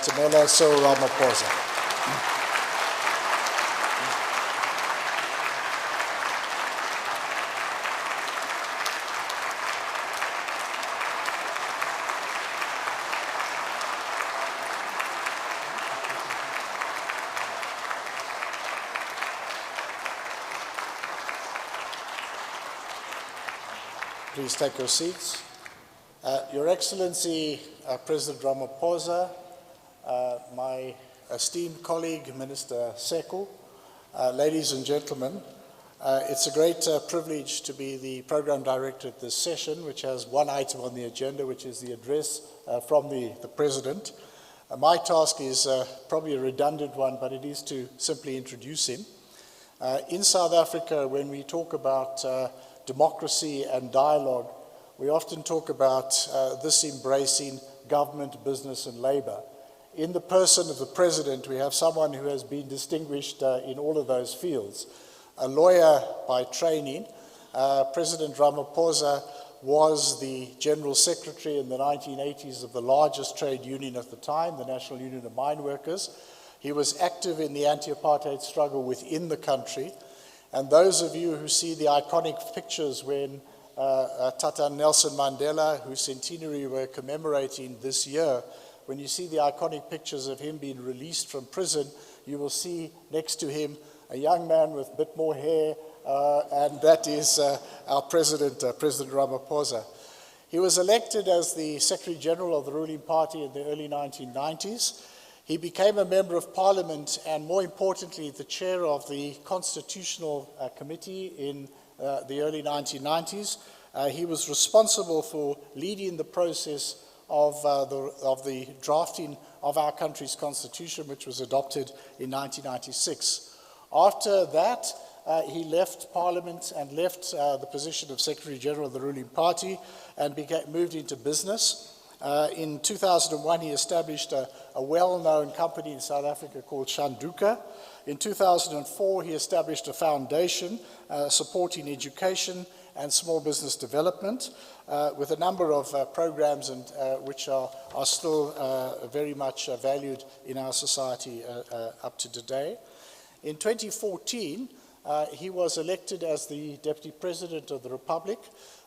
Cyril Ramaphosa. Please take your seats. Your Excellency, President Ramaphosa, my esteemed colleague, Minister Cyril, ladies and gentlemen, it's a great privilege to be the program director at this session, which has one item on the agenda, which is the address from the President. My task is probably a redundant one, but it is to simply introduce him. In South Africa, when we talk about democracy and dialogue, we often talk about this embracing government, business, and labor. In the person of the President, we have someone who has been distinguished in all of those fields. A lawyer by training, President Ramaphosa was the General Secretary in the 1980s of the largest trade union at the time, the National Union of Mine Workers. He was active in the anti-apartheid struggle within the country. And those of you who see the iconic pictures when Tata Nelson Mandela, whose centenary we're commemorating this year, when you see the iconic pictures of him being released from prison, you will see next to him a young man with a bit more hair, and that is our President, President Ramaphosa. He was elected as the Secretary General of the ruling party in the early 1990s. He became a member of Parliament and, more importantly, the chair of the Constitutional Committee in the early 1990s. He was responsible for leading the process of the drafting of our country's constitution, which was adopted in 1996. After that, he left Parliament and left the position of Secretary General of the ruling party and moved into business. In 2001, he established a well-known company in South Africa called Shanduka. In 2004, he established a foundation supporting education and small business development with a number of programs and which are still very much valued in our society up to today. In 2014, he was elected as the Deputy President of the Republic,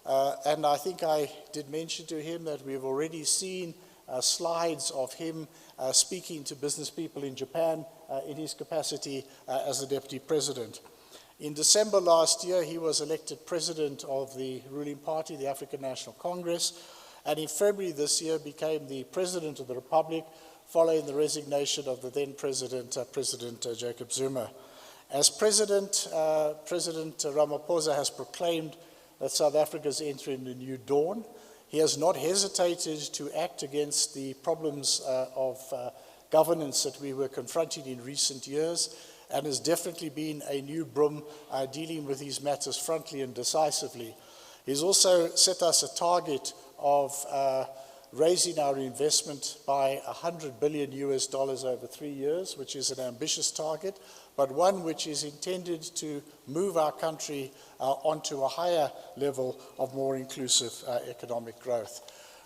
and I think I did mention to him that we've already seen slides of him speaking to business people in Japan in his capacity as the Deputy President. In December last year, he was elected President of the ruling party, the African National Congress, and in February this year became the President of the Republic following the resignation of the then President, President Jacob Zuma. As President, President Ramaphosa has proclaimed that South Africa is entering a new dawn. He has not hesitated to act against the problems of governance that we were confronting in recent years, and has definitely been a new broom dealing with these matters frontally and decisively. He's also set us a target of raising our investment by $100 billion over 3 years, which is an ambitious target, but one which is intended to move our country onto a higher level of more inclusive economic growth.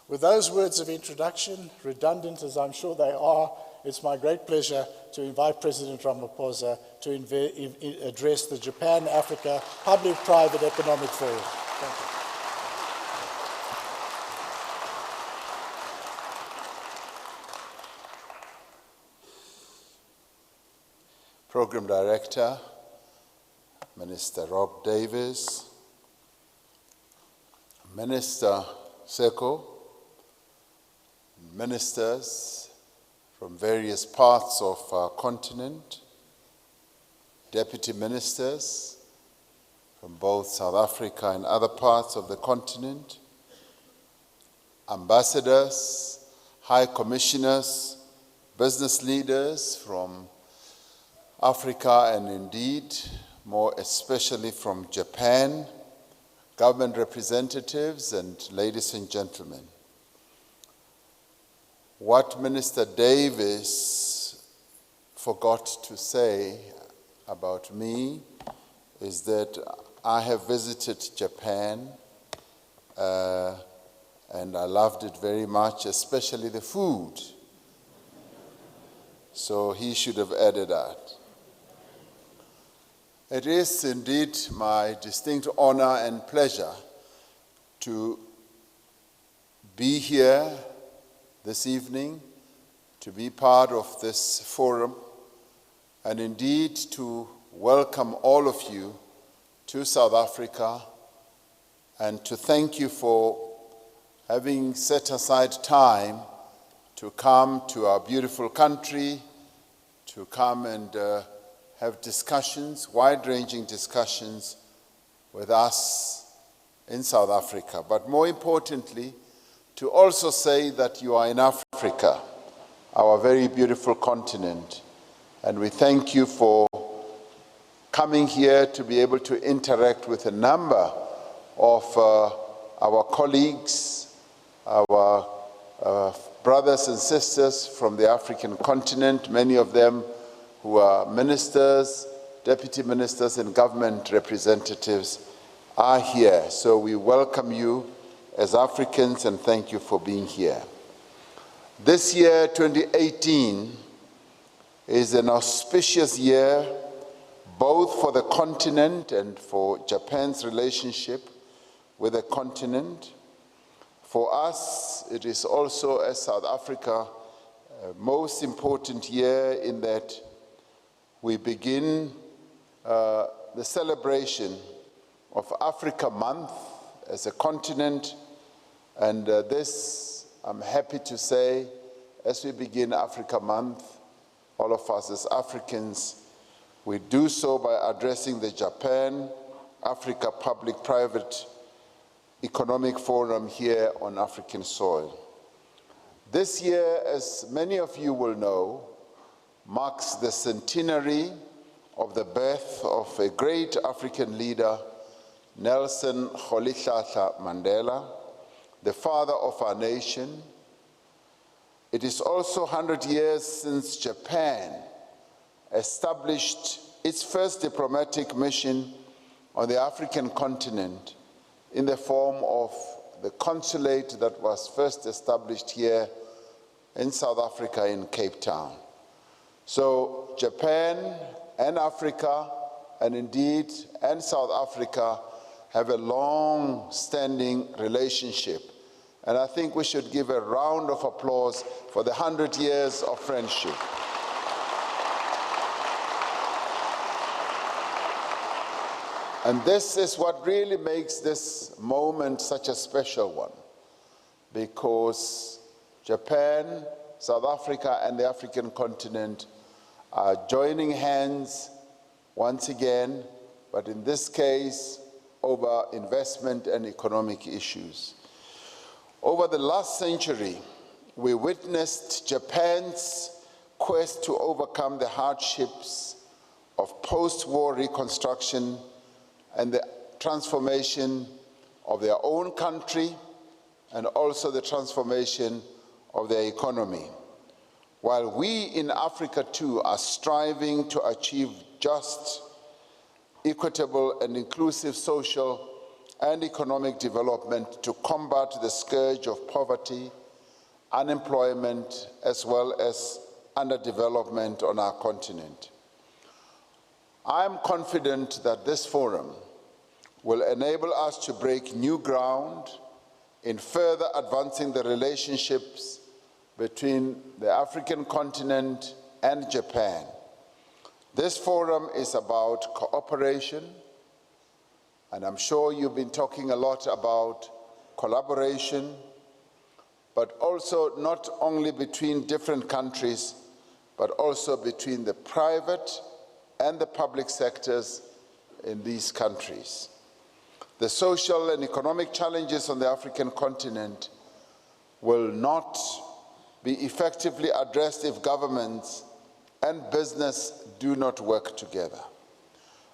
With those words of introduction, redundant as I'm sure they are, it's my great pleasure to invite President Ramaphosa to address the Japan-Africa Public-Private Economic Forum. Thank you. Program Director, Minister Rob Davis, Minister Seko, ministers from various parts of our continent, deputy ministers from both South Africa and other parts of the continent, ambassadors, high commissioners, business leaders from Africa and indeed more especially from Japan, government representatives, and ladies and gentlemen. What Minister Davis forgot to say about me is that I have visited Japan and I loved it very much, especially the food. so he should have added that. It is indeed my distinct honor and pleasure to be here this evening, to be part of this forum, and indeed to welcome all of you to South Africa, and to thank you for having set aside time to come to our beautiful country, to come and have discussions, wide-ranging discussions with us in South Africa. But more importantly, to also say that you are in Africa, our very beautiful continent, and we thank you for coming here to be able to interact with a number of our colleagues, our brothers and sisters from the African continent, many of them who are ministers, deputy ministers, and government representatives are here. So we welcome you as Africans and thank you for being here. This year, 2018, is an auspicious year both for the continent and for Japan's relationship with the continent. For us, it is also, as South Africa, a most important year in that we begin the celebration of Africa Month as a continent, and this, I'm happy to say, as we begin Africa Month, all of us as Africans, we do so by addressing the Japan-Africa Public-Private Economic Forum here on African soil. This year, as many of you will know, marks the centenary of the birth of a great African leader, Nelson Rolihlahla Mandela, the father of our nation. It is also 100 years since Japan established its first diplomatic mission on the African continent in the form of the consulate that was first established here in South Africa in Cape Town. So Japan and Africa, and indeed and South Africa, have a long-standing relationship. And I think we should give a round of applause for the 100 years of friendship. And this is what really makes this moment such a special one, because Japan, South Africa, and the African continent are joining hands once again, but in this case, over investment and economic issues. Over the last century, we witnessed Japan's quest to overcome the hardships of post-war reconstruction and the transformation of their own country, and also the transformation of their economy. While we in Africa too are striving to achieve just, equitable, and inclusive social and economic development to combat the scourge of poverty, unemployment, as well as underdevelopment on our continent. I am confident that this forum will enable us to break new ground in further advancing the relationships between the African continent and Japan. This forum is about cooperation, and I'm sure you've been talking a lot about collaboration, but also not only between different countries, but also between the private and the public sectors in these countries. The social and economic challenges on the African continent will not be effectively addressed if governments and business do not work together.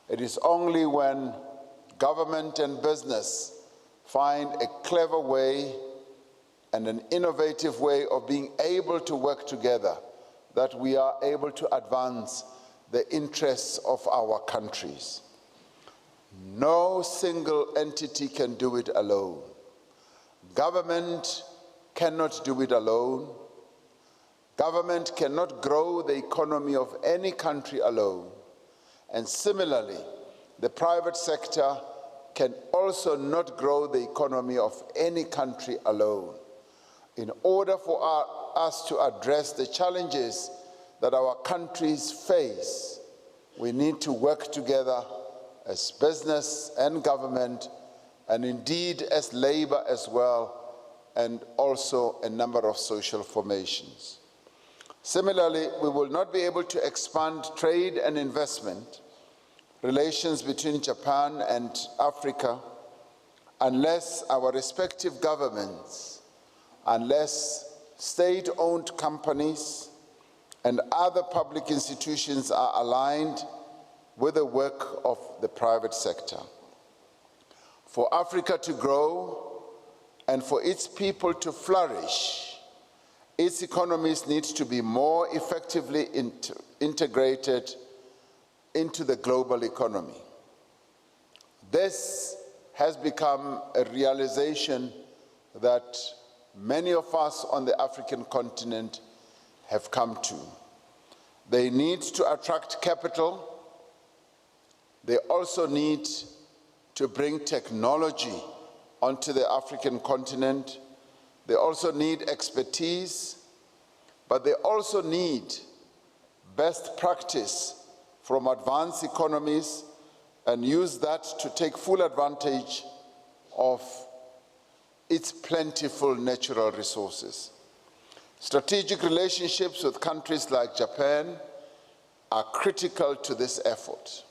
It is only when government and business find a clever way and an innovative way of being able to work together that we are able to advance the interests of our countries. No single entity can do it alone. Government cannot do it alone. Government cannot grow the economy of any country alone. And similarly, the private sector can also not grow the economy of any country alone. In order for us to address the challenges that our countries face, we need to work together as business and government, and indeed as labor as well, and also a number of social formations. Similarly, we will not be able to expand trade and investment relations between Japan and Africa unless our respective governments, unless state-owned companies and other public institutions are aligned with the work of the private sector. For Africa to grow and for its people to flourish, its economies need to be more effectively integrated into the global economy. This has become a realization that many of us on the African continent have come to. They need to attract capital. They also need to bring technology onto the African continent. They also need expertise, but they also need best practice from advanced economies and use that to take full advantage of its plentiful natural resources. Strategic relationships with countries like Japan are critical to this effort.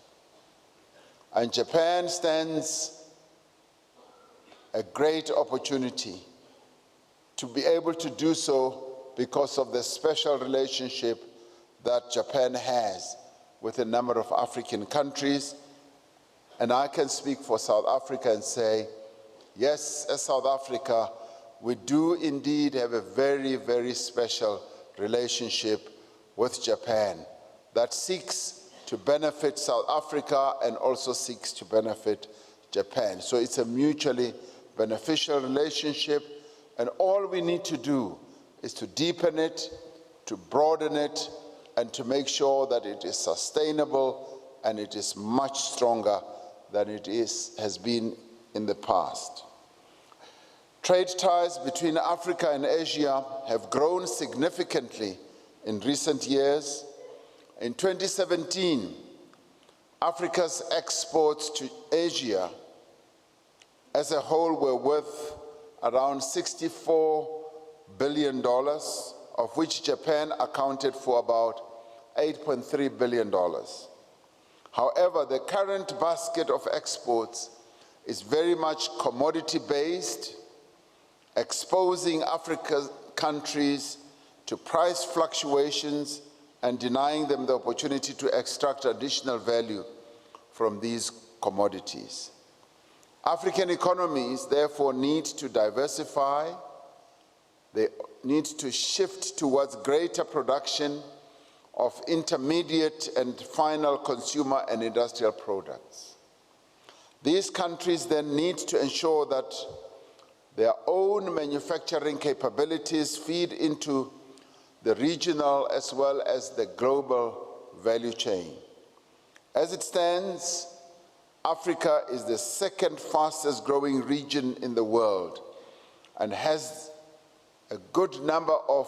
And Japan stands a great opportunity to be able to do so because of the special relationship that Japan has with a number of African countries. And I can speak for South Africa and say, yes, as South Africa, we do indeed have a very, very special relationship with Japan that seeks to benefit South Africa and also seeks to benefit Japan. So it's a mutually beneficial relationship, and all we need to do is to deepen it, to broaden it, and to make sure that it is sustainable and it is much stronger than it has been in the past. Trade ties between Africa and Asia have grown significantly in recent years. In 2017, Africa's exports to Asia as a whole were worth around $64 billion, of which Japan accounted for about $8.3 billion. However, the current basket of exports is very much commodity-based, exposing Africa's countries to price fluctuations and denying them the opportunity to extract additional value from these commodities. African economies, therefore, need to diversify. They need to shift towards greater production of intermediate and final consumer and industrial products. These countries then need to ensure that their own manufacturing capabilities feed into the regional as well as the global value chain. As it stands, Africa is the second fastest growing region in the world and has a good number of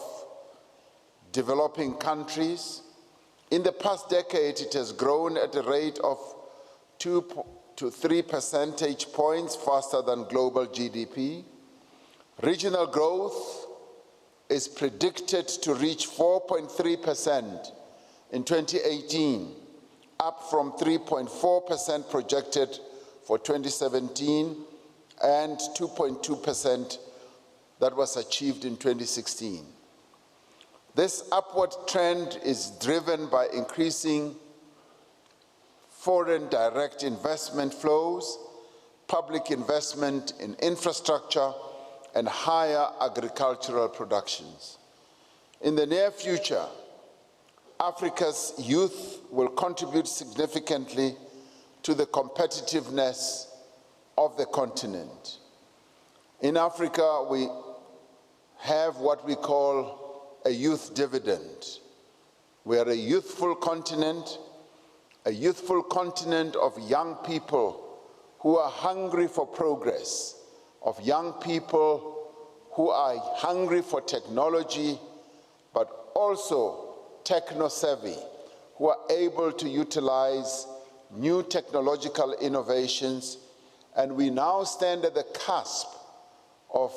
developing countries. In the past decade, it has grown at a rate of 2 to 3 percentage points faster than global GDP. Regional growth is predicted to reach 4.3% in 2018, up from 3.4% projected for 2017 and 2.2% that was achieved in 2016. This upward trend is driven by increasing foreign direct investment flows, public investment in infrastructure, and higher agricultural productions. In the near future, Africa's youth will contribute significantly to the competitiveness of the continent. In Africa, we have what we call a youth dividend. We are a youthful continent of young people who are hungry for progress, of young people who are hungry for technology, but also techno-savvy, who are able to utilize new technological innovations. And we now stand at the cusp of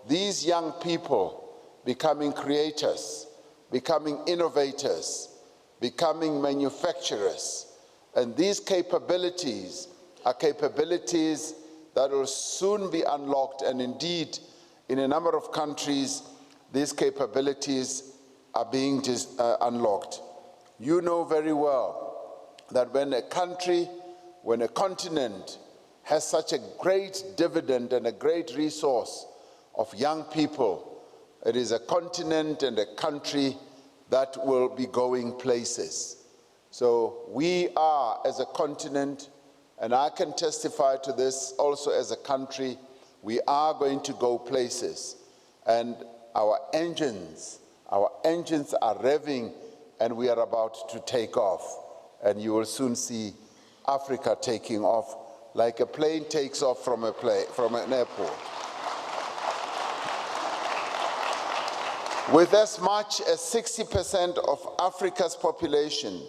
these young people becoming creators, becoming innovators, becoming manufacturers. And these capabilities are capabilities that will soon be unlocked, and indeed, in a number of countries, these capabilities are being unlocked. You know very well that when a country, when a continent has such a great dividend and a great resource of young people, it is a continent and a country that will be going places. So we are, as a continent, and I can testify to this also as a country, we are going to go places. And our engines are revving, and we are about to take off. And you will soon see Africa taking off like a plane takes off from an airport. With as much as 60% of Africa's population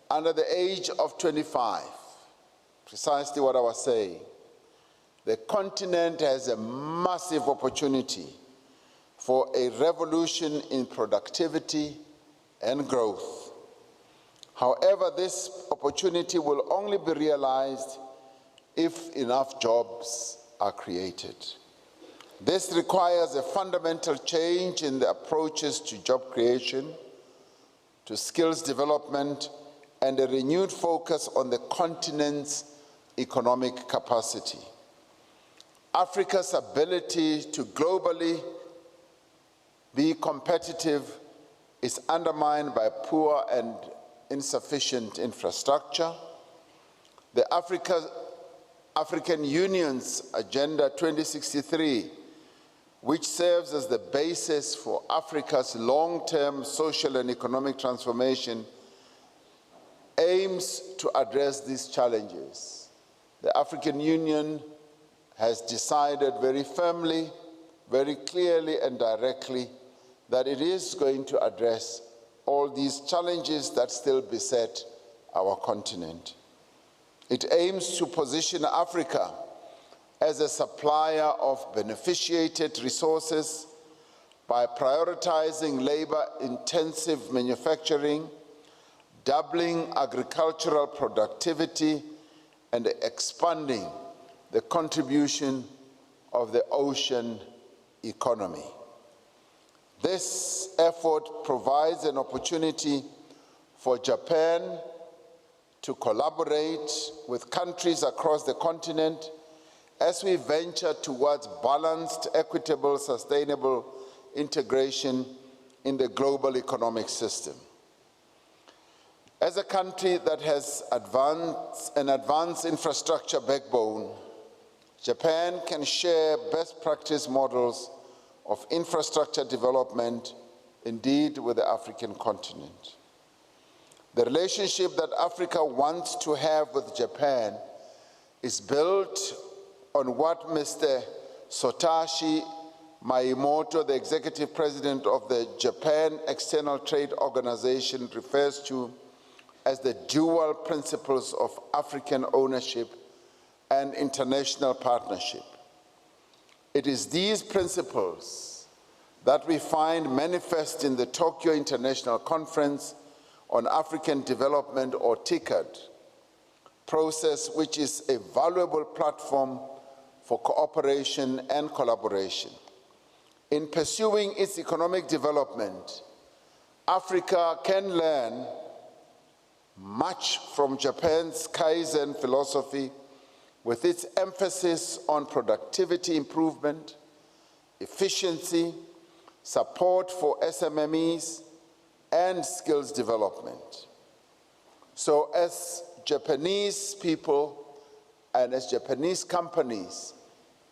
under the age of 25, precisely what I was saying, the continent has a massive opportunity for a revolution in productivity and growth. However, this opportunity will only be realized if enough jobs are created. This requires a fundamental change in the approaches to job creation, to skills development, and a renewed focus on the continent's economic capacity. Africa's ability to globally be competitive is undermined by poor and insufficient infrastructure. The African Union's Agenda 2063, which serves as the basis for Africa's long-term social and economic transformation, aims to address these challenges. The African Union has decided very firmly, very clearly and directly that it is going to address all these challenges that still beset our continent. It aims to position Africa as a supplier of beneficiated resources by prioritizing labor-intensive manufacturing, doubling agricultural productivity, and expanding the contribution of the ocean economy. This effort provides an opportunity for Japan to collaborate with countries across the continent as we venture towards balanced, equitable, sustainable integration in the global economic system. As a country that has an advanced infrastructure backbone, Japan can share best practice models of infrastructure development, indeed, with the African continent. The relationship that Africa wants to have with Japan is built on what Mr. Satoshi Maimoto, the executive president of the Japan External Trade Organization, refers to as the dual principles of African ownership and international partnership. It is these principles that we find manifest in the Tokyo International Conference on African Development, or TICAD, process, which is a valuable platform for cooperation and collaboration. In pursuing its economic development, Africa can learn much from Japan's Kaizen philosophy, with its emphasis on productivity improvement, efficiency, support for SMMEs, and skills development. So as Japanese people and as Japanese companies,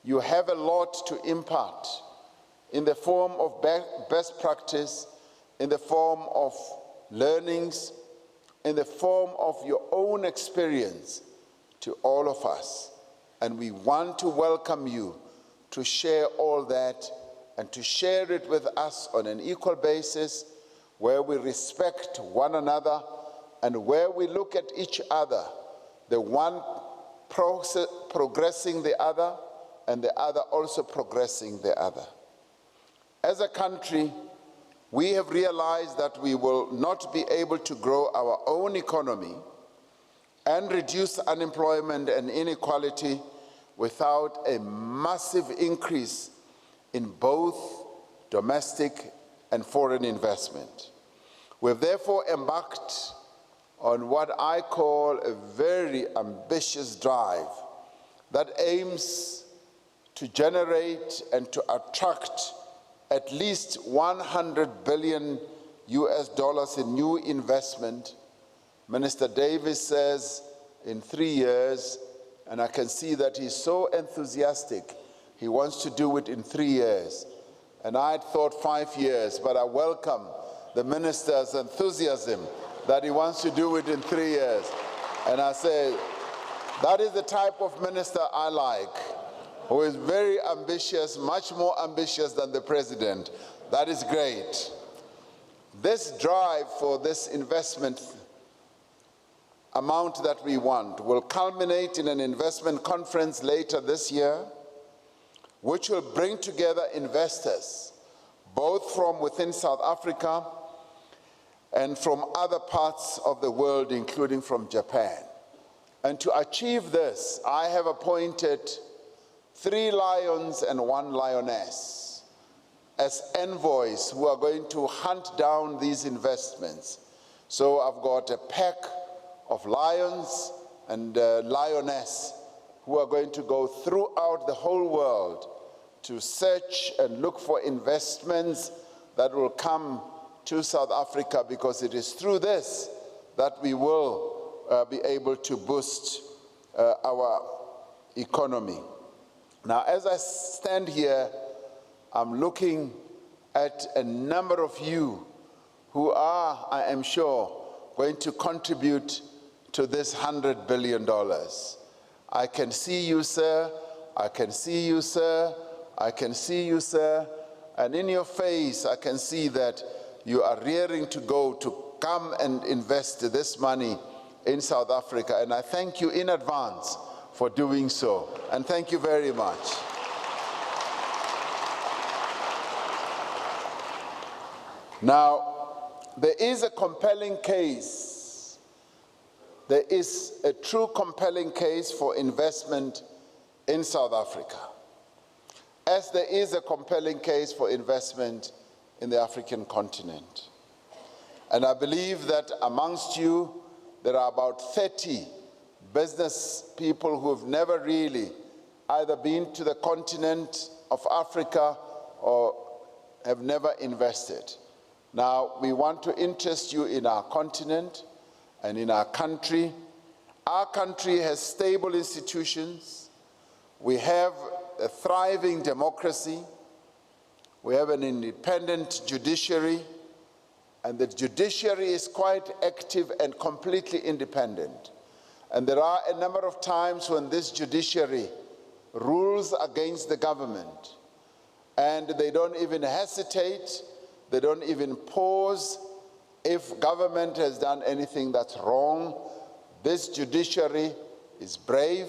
you have a lot to impart in the form of best practice in the form of learnings, in the form of your own experience to all of us. And we want to welcome you to share all that and to share it with us on an equal basis, where we respect one another and where we look at each other, the one progressing the other and the other also progressing the other. As a country, we have realized that we will not be able to grow our own economy and reduce unemployment and inequality without a massive increase in both domestic and foreign investment. We have therefore embarked on what I call a very ambitious drive that aims to generate and to attract at least 100 billion US dollars in new investment. Minister Davis says in 3 years, and I can see that he's so enthusiastic. He wants to do it in 3 years. And I had thought 5 years, but I welcome the minister's enthusiasm that he wants to do it in 3 years. And I say, that is the type of minister I like, who is very ambitious, much more ambitious than the president. That is great. This drive for this investment amount that we want will culminate in an investment conference later this year, which will bring together investors, both from within South Africa and from other parts of the world, including from Japan. And to achieve this, I have appointed 3 lions and 1 lioness as envoys who are going to hunt down these investments. So I've got a pack of lions and lioness who are going to go throughout the whole world to search and look for investments that will come to South Africa, because it is through this that we will be able to boost our economy. Now, as I stand here, I'm looking at a number of you who are, I am sure, going to contribute to this $100 billion. I can see you, sir. I can see you, sir. I can see you, sir. And in your face, I can see that you are rearing to go to come and invest this money in South Africa. And I thank you in advance for doing so. And thank you very much. Now, there is a compelling case. There is a true compelling case for investment in South Africa, as there is a compelling case for investment in the African continent. And I believe that amongst you, there are about 30 business people who have never really either been to the continent of Africa or have never invested. Now, we want to interest you in our continent and in our country. Our country has stable institutions. We have a thriving democracy. We have an independent judiciary, and the judiciary is quite active and completely independent. And there are a number of times when this judiciary rules against the government, and they don't even hesitate, they don't even pause if government has done anything that's wrong. This judiciary is brave,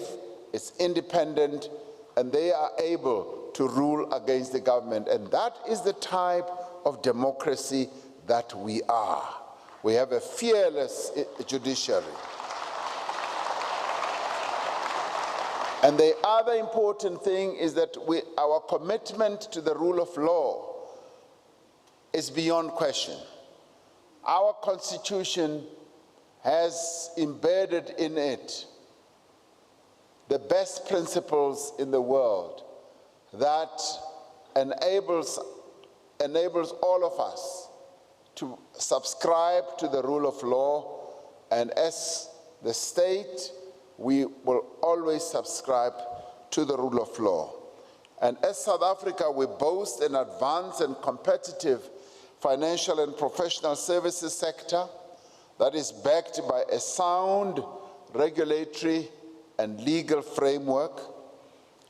it's independent, and they are able to rule against the government. And that is the type of democracy that we are. We have a fearless judiciary. And the other important thing is that our commitment to the rule of law is beyond question. Our Constitution has embedded in it the best principles in the world that enables all of us to subscribe to the rule of law, and as the state, we will always subscribe to the rule of law. And as South Africa, we boast an advanced and competitive financial and professional services sector that is backed by a sound regulatory and legal framework.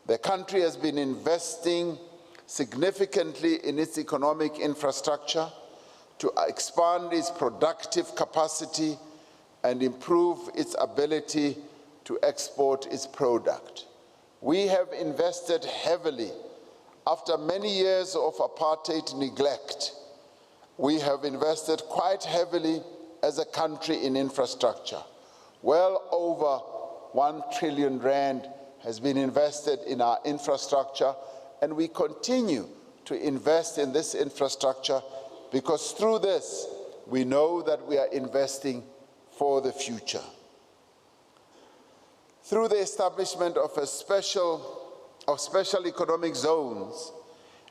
The country has been investing significantly in its economic infrastructure to expand its productive capacity and improve its ability to export its product. We have invested heavily. After many years of apartheid neglect, we have invested quite heavily as a country in infrastructure. Well over 1 trillion rand has been invested in our infrastructure, and we continue to invest in this infrastructure because through this, we know that we are investing for the future. Through the establishment of special economic zones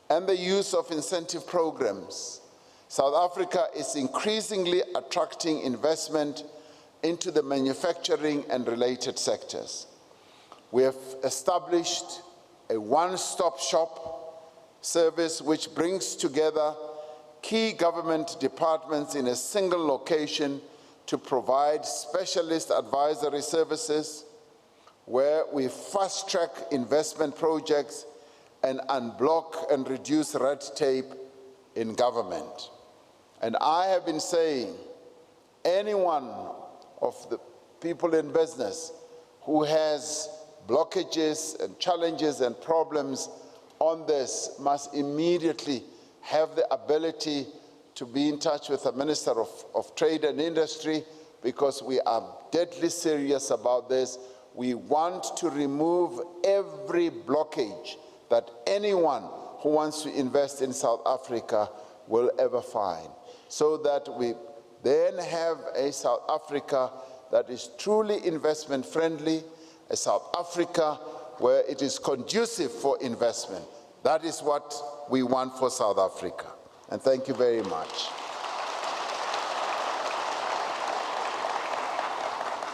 and the use of incentive programs, South Africa is increasingly attracting investment into the manufacturing and related sectors. We have established a one-stop shop service which brings together key government departments in a single location to provide specialist advisory services, where we fast-track investment projects and unblock and reduce red tape in government. And I have been saying, any one of the people in business who has blockages and challenges and problems on this must immediately have the ability to be in touch with the Minister of Trade and Industry, because we are deadly serious about this. We want to remove every blockage that anyone who wants to invest in South Africa will ever find, so that we then have a South Africa that is truly investment friendly, a South Africa where it is conducive for investment. That is what we want for South Africa. And thank you very much.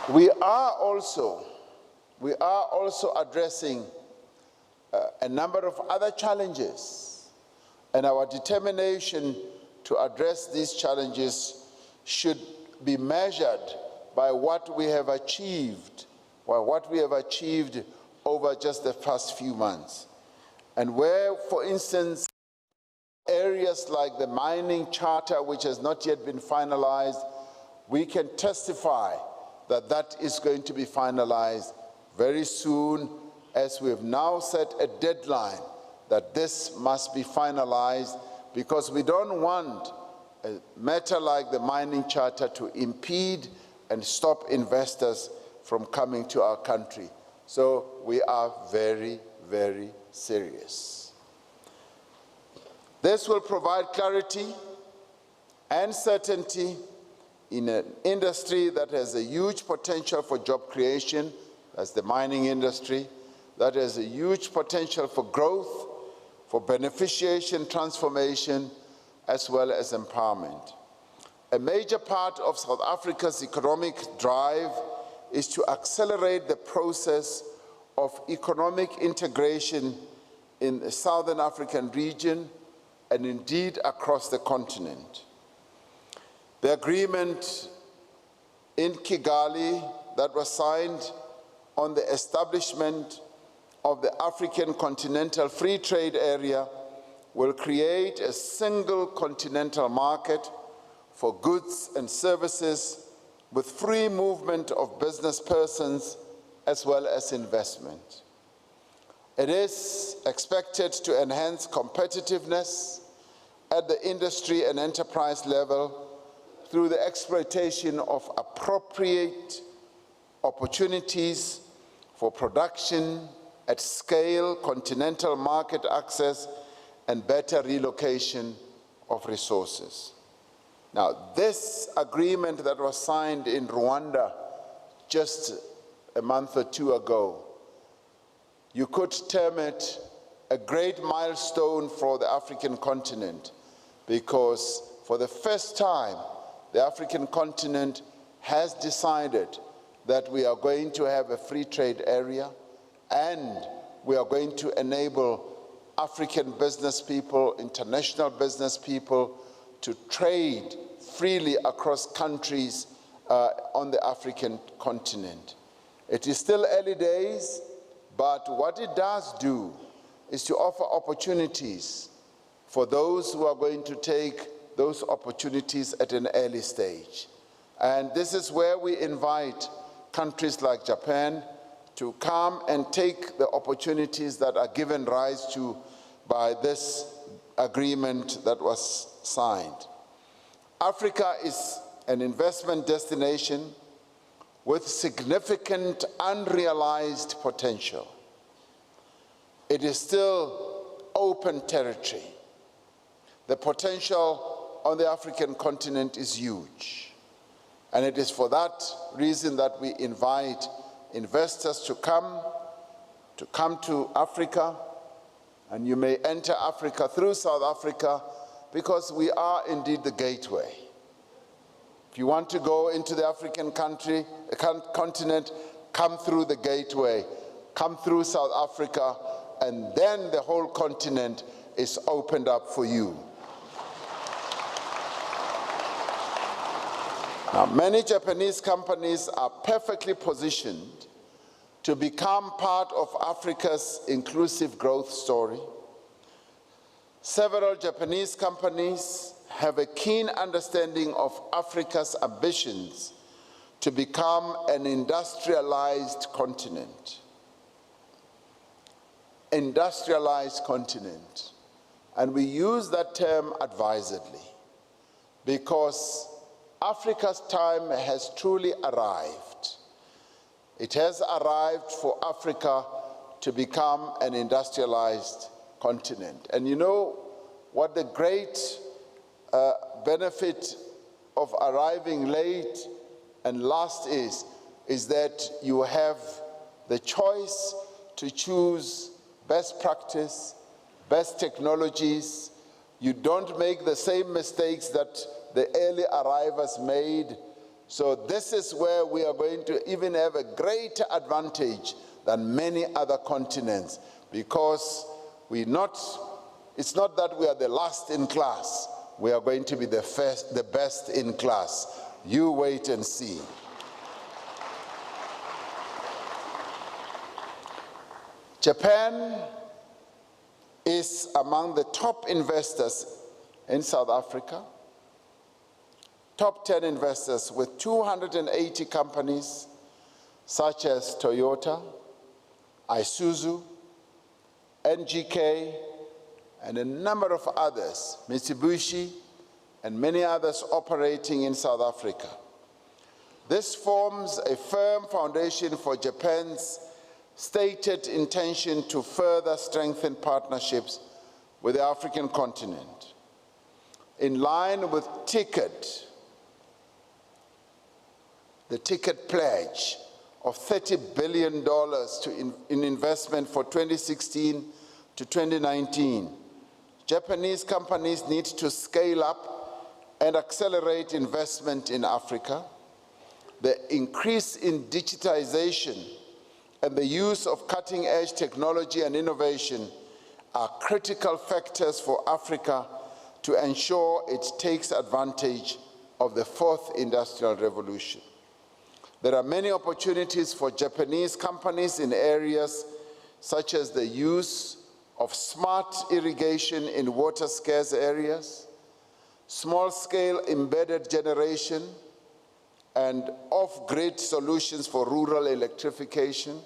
We are also addressing a number of other challenges, and our determination to address these challenges should be measured by what we have achieved, over just the past few months. And where, for instance, areas like the mining charter, which has not yet been finalized, we can testify that that is going to be finalized very soon, as we have now set a deadline that this must be finalized, because we don't want a matter like the mining charter to impede and stop investors from coming to our country. So we are very, very serious. This will provide clarity and certainty in an industry that has a huge potential for job creation, that's the mining industry, that has a huge potential for growth, for beneficiation, transformation, as well as empowerment. A major part of South Africa's economic drive is to accelerate the process of economic integration in the Southern African region and indeed across the continent. The agreement in Kigali that was signed on the establishment of the African Continental Free Trade Area will create a single continental market for goods and services with free movement of business persons as well as investment. It is expected to enhance competitiveness at the industry and enterprise level through the exploitation of appropriate opportunities for production at scale, continental market access, and better relocation of resources. Now, this agreement that was signed in Rwanda just a month or two ago, you could term it a great milestone for the African continent, because for the first time, the African continent has decided that we are going to have a free trade area, and we are going to enable African business people, international business people, to trade freely across countries on the African continent. It is still early days, but what it does do is to offer opportunities for those who are going to take those opportunities at an early stage. And this is where we invite countries like Japan to come and take the opportunities that are given rise to by this agreement that was signed. Africa is an investment destination with significant unrealized potential. It is still open territory. The potential on the African continent is huge. And it is for that reason that we invite investors to come to Africa, and you may enter Africa through South Africa because we are indeed the gateway. If you want to go into the African continent, come through the gateway, come through South Africa, and then the whole continent is opened up for you. Now, many Japanese companies are perfectly positioned to become part of Africa's inclusive growth story. Several Japanese companies have a keen understanding of Africa's ambitions to become an industrialized continent. Industrialized continent. And we use that term advisedly because Africa's time has truly arrived. It has arrived for Africa to become an industrialized continent. And you know what the great benefit of arriving late and last is that you have the choice to choose best practice, best technologies. You don't make the same mistakes that the early arrivals made. So this is where we are going to even have a greater advantage than many other continents, because it's not that we are the last in class. We are going to be the best in class. You wait and see. Japan is among the top investors in South Africa. Top 10 investors with 280 companies such as Toyota, Isuzu, NGK, and a number of others, Mitsubishi, and many others operating in South Africa. This forms a firm foundation for Japan's stated intention to further strengthen partnerships with the African continent. In line with the ticket pledge of $30 billion in investment for 2016 to 2019, Japanese companies need to scale up and accelerate investment in Africa. The increase in digitization and the use of cutting-edge technology and innovation are critical factors for Africa to ensure it takes advantage of the fourth industrial revolution. There are many opportunities for Japanese companies in areas such as the use of smart irrigation in water-scarce areas, small-scale embedded generation, and off-grid solutions for rural electrification,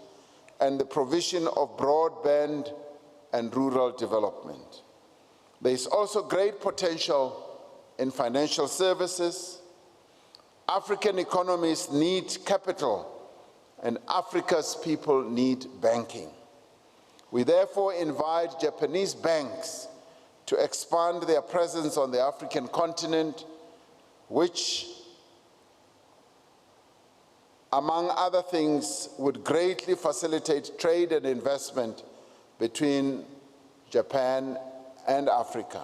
and the provision of broadband and rural development. There is also great potential in financial services. African economies need capital, and Africa's people need banking. We therefore invite Japanese banks to expand their presence on the African continent, which, among other things, would greatly facilitate trade and investment between Japan and Africa.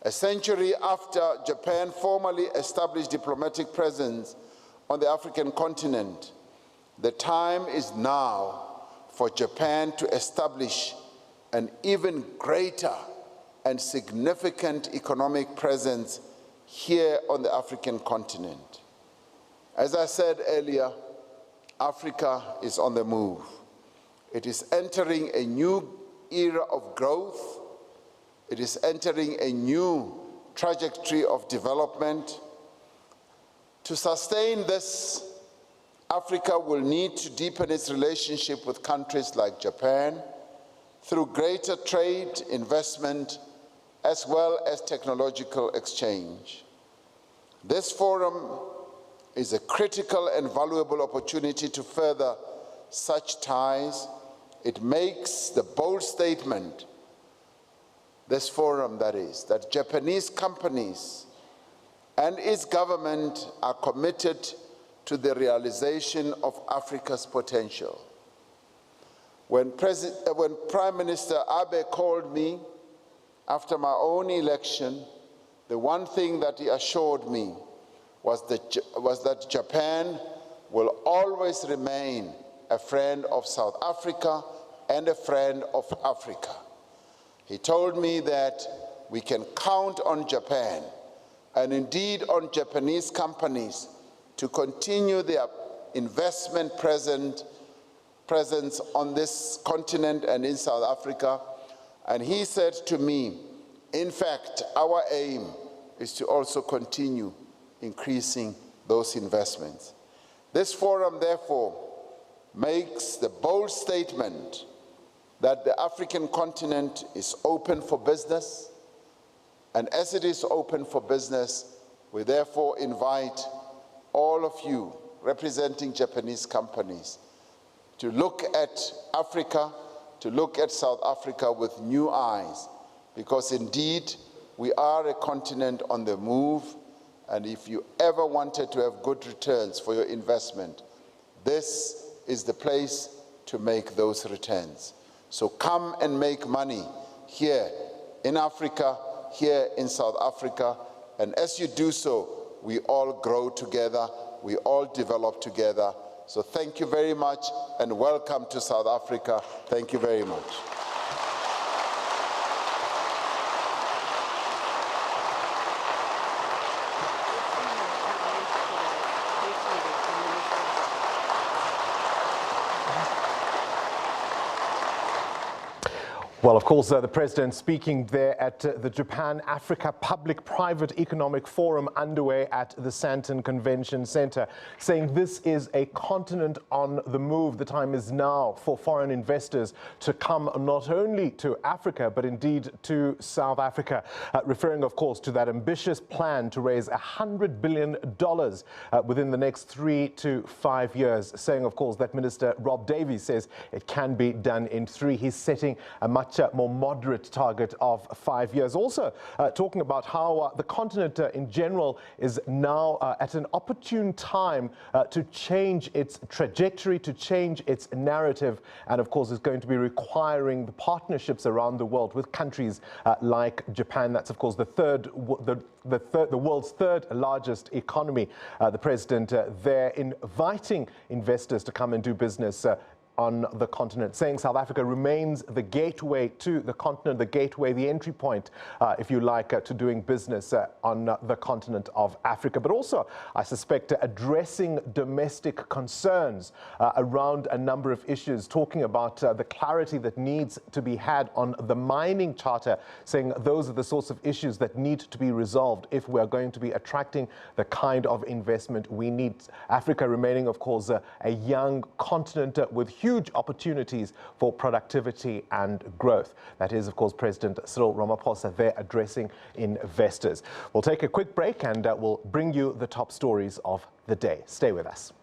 A century after Japan formally established diplomatic presence on the African continent, the time is now for Japan to establish an even greater and significant economic presence here on the African continent. As I said earlier, Africa is on the move. It is entering a new era of growth. It is entering a new trajectory of development. To sustain this, Africa will need to deepen its relationship with countries like Japan through greater trade, investment, as well as technological exchange. This forum is a critical and valuable opportunity to further such ties. It makes the bold statement, this forum that is, that Japanese companies and its government are committed to the realization of Africa's potential. When Prime Minister Abe called me after my own election, the one thing that he assured me was that Japan will always remain a friend of South Africa and a friend of Africa. He told me that we can count on Japan and indeed on Japanese companies to continue their investment presence on this continent and in South Africa. And he said to me, in fact, our aim is to also continue increasing those investments. This forum, therefore, makes the bold statement that the African continent is open for business, and as it is open for business, we therefore invite all of you representing Japanese companies to look at Africa, to look at South Africa with new eyes, because indeed we are a continent on the move, and if you ever wanted to have good returns for your investment, this is the place to make those returns. So come and make money here in Africa, here in South Africa, and as you do so, we all grow together, we all develop together. So thank you very much and welcome to South Africa. Thank you very much. Well, of course, the President speaking there at the Japan-Africa Public-Private Economic Forum underway at the Sandton Convention Center, saying this is a continent on the move. The time is now for foreign investors to come not only to Africa, but indeed to South Africa, referring, of course, to that ambitious plan to raise $100 billion within the next 3 to 5 years, saying, of course, that Minister Rob Davies says it can be done in 3. He's setting a much more moderate target of 5 years. Also talking about how the continent in general is now at an opportune time to change its trajectory, to change its narrative, and of course is going to be requiring the partnerships around the world with countries like Japan. That's of course the world's third largest economy. The President there inviting investors to come and do business on the continent, saying South Africa remains the gateway to the continent, the gateway, the entry point, if you like, to doing business on the continent of Africa. But also, I suspect, addressing domestic concerns around a number of issues, talking about the clarity that needs to be had on the mining charter, saying those are the sorts of issues that need to be resolved if we're going to be attracting the kind of investment we need. Africa remaining, of course, a young continent with huge opportunities for productivity and growth. That is, of course, President Cyril Ramaphosa there addressing investors. We'll take a quick break and we'll bring you the top stories of the day. Stay with us.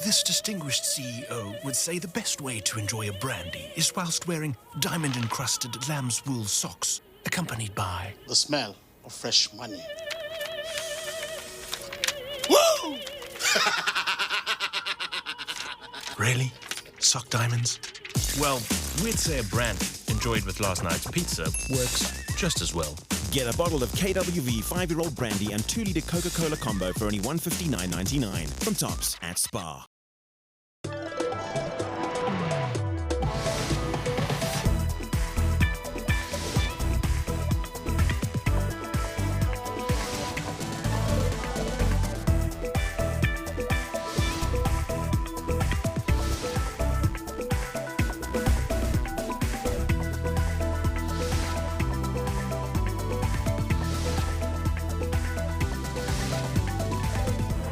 This distinguished CEO would say the best way to enjoy a brandy is whilst wearing diamond-encrusted lamb's wool socks, accompanied by the smell of fresh money. Woo! Really? Sock diamonds? Well, we'd say a brandy enjoyed with last night's pizza works just as well. Get a bottle of KWV 5-year-old brandy and 2-litre Coca-Cola combo for only $159.99 from Tops at Spar.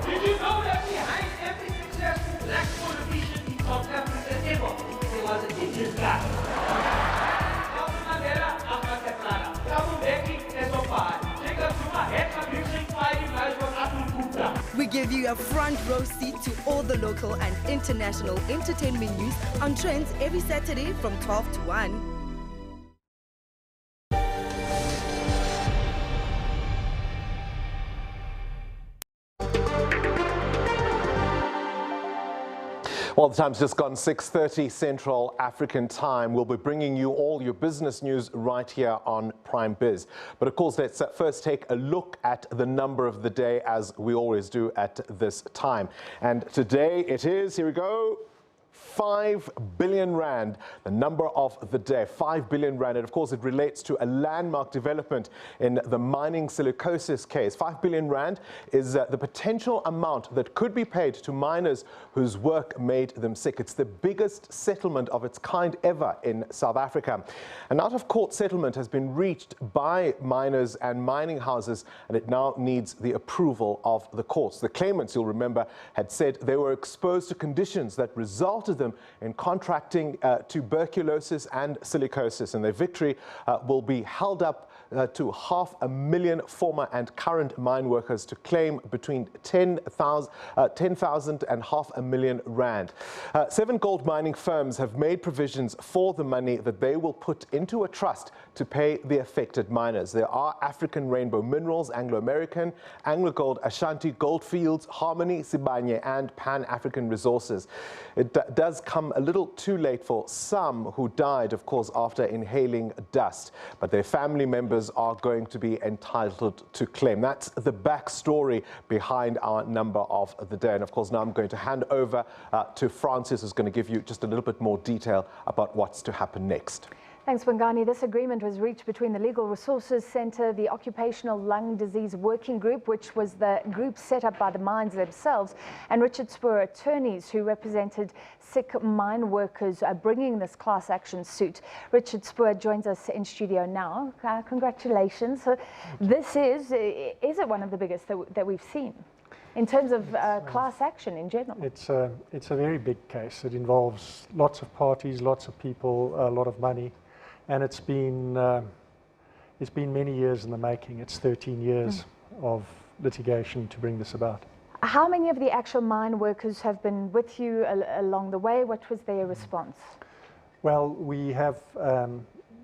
Did you know that behind every successful black politician in South Africa ever, there was an Indian guy? Nelson Mandela, Ahmed Katrana, Thabo Mbeki, Esopar, Jacob Zuma, Hector Nixon, fighting lives was Atul Gupta. We give you a front row seat to all the local and international entertainment news on Trends every Saturday from 12 to 1. Well, the time's just gone 6:30 Central African time. We'll be bringing you all your business news right here on Prime Biz. But of course, let's first take a look at the number of the day, as we always do at this time. And today it is, here we go, 5 billion rand, the number of the day, 5 billion rand. And of course, it relates to a landmark development in the mining silicosis case. 5 billion rand is the potential amount that could be paid to miners whose work made them sick. It's the biggest settlement of its kind ever in South Africa. An out-of-court settlement has been reached by miners and mining houses, and it now needs the approval of the courts. The claimants, you'll remember, had said they were exposed to conditions that resulted them in contracting tuberculosis and silicosis, and their victory will be held up to 500,000 former and current mine workers to claim between 10,000 and 500,000 rand. 7 gold mining firms have made provisions for the money that they will put into a trust to pay the affected miners. There are African Rainbow Minerals, Anglo-American, AngloGold Ashanti Goldfields, Harmony, Sibanye, and Pan-African Resources. It does come a little too late for some who died, of course, after inhaling dust, but their family members are going to be entitled to claim. That's the backstory behind our number of the day. And of course, now I'm going to hand over to Francis, who's going to give you just a little bit more detail about what's to happen next. Thanks, Bongani. This agreement was reached between the Legal Resources Centre, the Occupational Lung Disease Working Group, which was the group set up by the mines themselves, and Richard Spoor attorneys who represented sick mine workers bringing this class action suit. Richard Spoor joins us in studio now. Congratulations. So this is it one of the biggest that we've seen in terms of class action in general? It's a very big case. It involves lots of parties, lots of people, a lot of money. And it's been many years in the making. It's 13 years of litigation to bring this about. How many of the actual mine workers have been with you along the way? What was their response? Well, we have,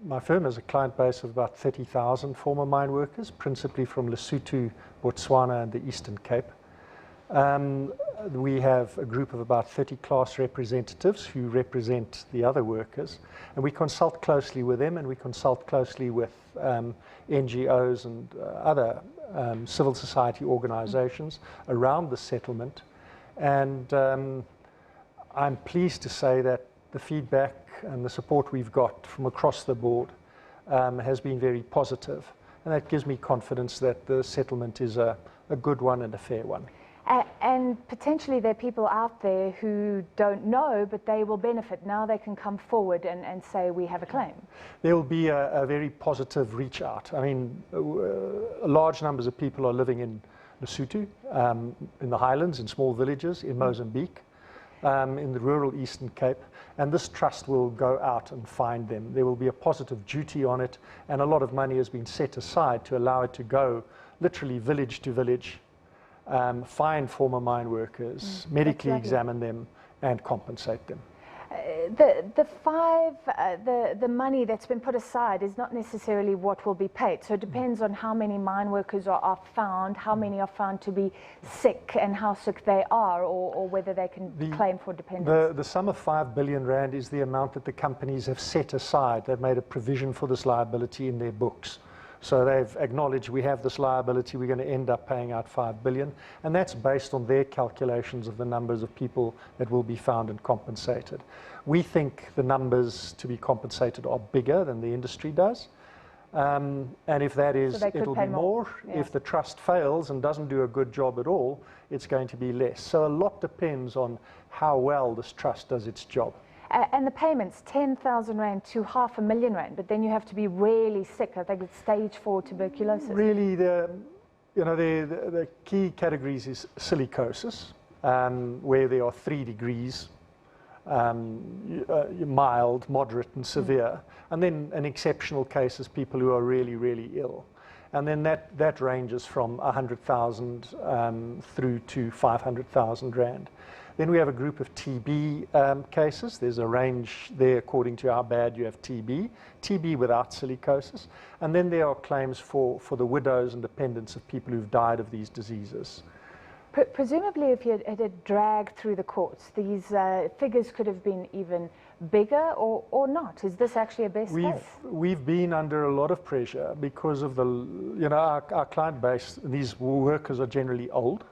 my firm has a client base of about 30,000 former mine workers, principally from Lesotho, Botswana, and the Eastern Cape. We have a group of about 30 class representatives who represent the other workers, and we consult closely with them, and we consult closely with NGOs and other civil society organizations around the settlement. And I'm pleased to say that the feedback and the support we've got from across the board has been very positive, and that gives me confidence that the settlement is a good one and a fair one. And potentially there are people out there who don't know, but they will benefit. Now they can come forward and say, we have a claim. There will be a very positive reach out. I mean, large numbers of people are living in Lesotho, in the highlands, in small villages, in Mozambique, in the rural Eastern Cape, and this trust will go out and find them. There will be a positive duty on it, and a lot of money has been set aside to allow it to go literally village to village, find former mine workers, medically examine them, and compensate them. The money that's been put aside is not necessarily what will be paid. So it depends on how many mine workers are found, how many are found to be sick and how sick they are, or whether they can claim for dependents. The sum of 5 billion rand is the amount that the companies have set aside. They've made a provision for this liability in their books. So they've acknowledged we have this liability, we're going to end up paying out 5 billion, and that's based on their calculations of the numbers of people that will be found and compensated. We think the numbers to be compensated are bigger than the industry does, and if that is, So it'll be more. Yeah. If the trust fails and doesn't do a good job at all, it's going to be less. So a lot depends on how well this trust does its job. And the payments, 10,000 rand to 500,000 rand, but then you have to be really sick. I think it's stage 4 tuberculosis. Really, the key categories is silicosis, where there are 3 degrees, mild, moderate, and severe. And then an exceptional case is people who are really, really ill. And then that ranges from 100,000 through to 500,000 rand. Then we have a group of TB cases. There's a range there according to how bad you have TB without silicosis. And then there are claims for the widows and dependents of people who've died of these diseases. Presumably, if you had dragged through the courts, these figures could have been even bigger or not. Is this actually a best case? We've been under a lot of pressure because of our client base. These workers are generally old.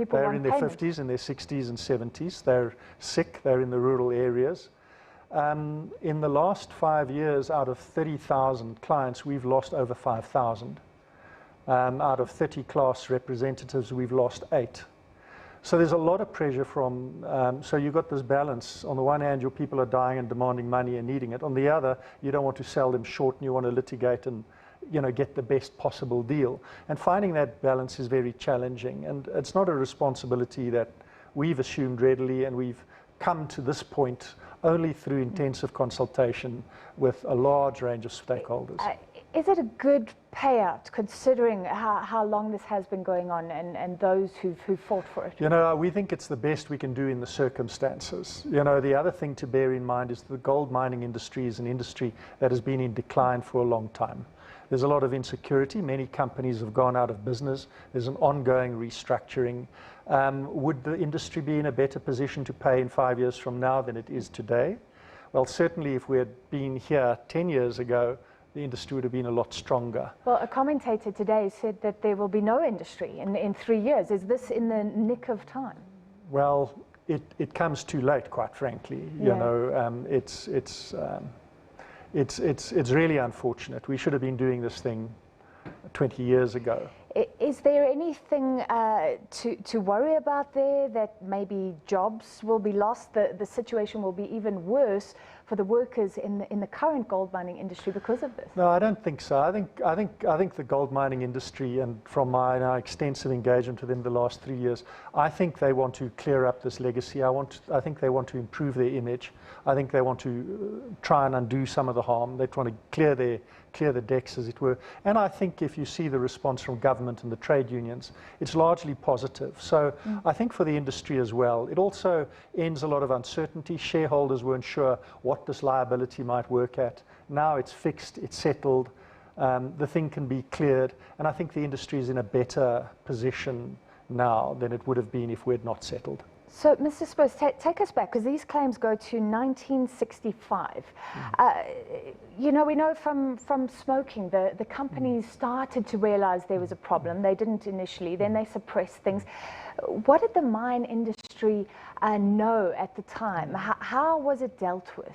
They're in their 50s and their 60s and 70s. They're sick. They're in the rural areas. In the last 5 years, out of 30,000 clients, we've lost over 5,000. Out of 30 class representatives, we've lost 8. So there's a lot of pressure from, so you've got this balance. On the one hand, your people are dying and demanding money and needing it. On the other, you don't want to sell them short and you want to litigate and get the best possible deal. And finding that balance is very challenging. And it's not a responsibility that we've assumed readily, and we've come to this point only through intensive consultation with a large range of stakeholders. Is it a good payout, considering how long this has been going on and those who fought for it? We think it's the best we can do in the circumstances. The other thing to bear in mind is the gold mining industry is an industry that has been in decline for a long time. There's a lot of insecurity. Many companies have gone out of business. There's an ongoing restructuring. Would the industry be in a better position to pay in 5 years from now than it is today? Well, certainly if we had been here 10 years ago, the industry would have been a lot stronger. Well, a commentator today said that there will be no industry in 3 years. Is this in the nick of time? Well, it comes too late, quite frankly. It's really unfortunate. We should have been doing this thing 20 years ago. Is there anything to worry about there, that maybe jobs will be lost? The situation will be even worse for the workers in the current gold mining industry because of this? No, I don't think so. I think the gold mining industry, and from my extensive engagement with them the last 3 years, I think they want to clear up this legacy. I think they want to improve their image. I think they want to try and undo some of the harm. They want to clear the decks, as it were. And I think if you see the response from government and the trade unions, it's largely positive. So I think for the industry as well, it also ends a lot of uncertainty. Shareholders weren't sure what this liability might work at. Now it's fixed, it's settled, the thing can be cleared, and I think the industry is in a better position now than it would have been if we had not settled. So, Mr. Spurs, take us back, because these claims go to 1965. We know from smoking, the companies started to realize there was a problem. They didn't initially, then they suppressed things. What did the mine industry know at the time? How was it dealt with?